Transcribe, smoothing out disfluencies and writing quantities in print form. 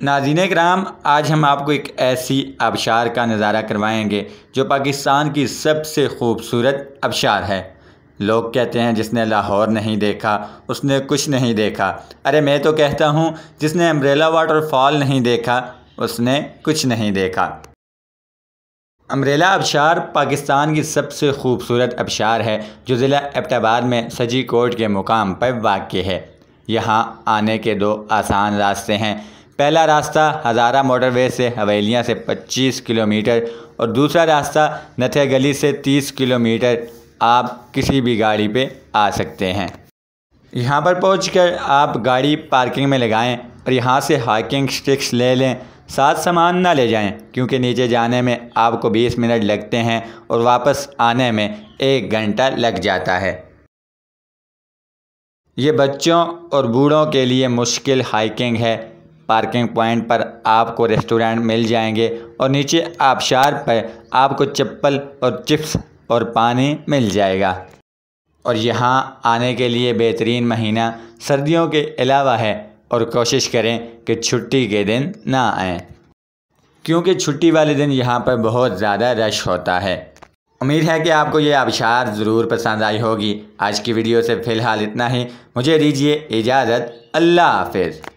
नाज़रीन किराम, आज हम आपको एक ऐसी आबशार का नज़ारा करवाएंगे जो पाकिस्तान की सबसे खूबसूरत आबशार है। लोग कहते हैं जिसने लाहौर नहीं देखा उसने कुछ नहीं देखा। अरे मैं तो कहता हूँ जिसने अम्ब्रेला वाटरफॉल नहीं देखा उसने कुछ नहीं देखा। अम्ब्रेला आबशार पाकिस्तान की सबसे खूबसूरत आबशार है जो ज़िला एबटाबाद में सजी कोट के मुकाम पर वाक़ है। यहाँ आने के दो आसान रास्ते हैं। पहला रास्ता हज़ारा मोटरवे से हवेलियाँ से 25 किलोमीटर और दूसरा रास्ता नथे गली से 30 किलोमीटर। आप किसी भी गाड़ी पे आ सकते हैं। यहाँ पर पहुंचकर आप गाड़ी पार्किंग में लगाएं और यहाँ से हाइकिंग स्टिक्स ले लें। साथ सामान ना ले जाएं क्योंकि नीचे जाने में आपको 20 मिनट लगते हैं और वापस आने में 1 घंटा लग जाता है। ये बच्चों और बूढ़ों के लिए मुश्किल हाइकिंग है। पार्किंग पॉइंट पर आपको रेस्टोरेंट मिल जाएंगे और नीचे आबशार पर आपको चप्पल और चिप्स और पानी मिल जाएगा। और यहाँ आने के लिए बेहतरीन महीना सर्दियों के अलावा है और कोशिश करें कि छुट्टी के दिन ना आएँ क्योंकि छुट्टी वाले दिन यहाँ पर बहुत ज़्यादा रश होता है। उम्मीद है कि आपको ये आबशार ज़रूर पसंद आई होगी। आज की वीडियो से फ़िलहाल इतना ही। मुझे दीजिए इजाज़त। अल्लाह हाफ़िज़।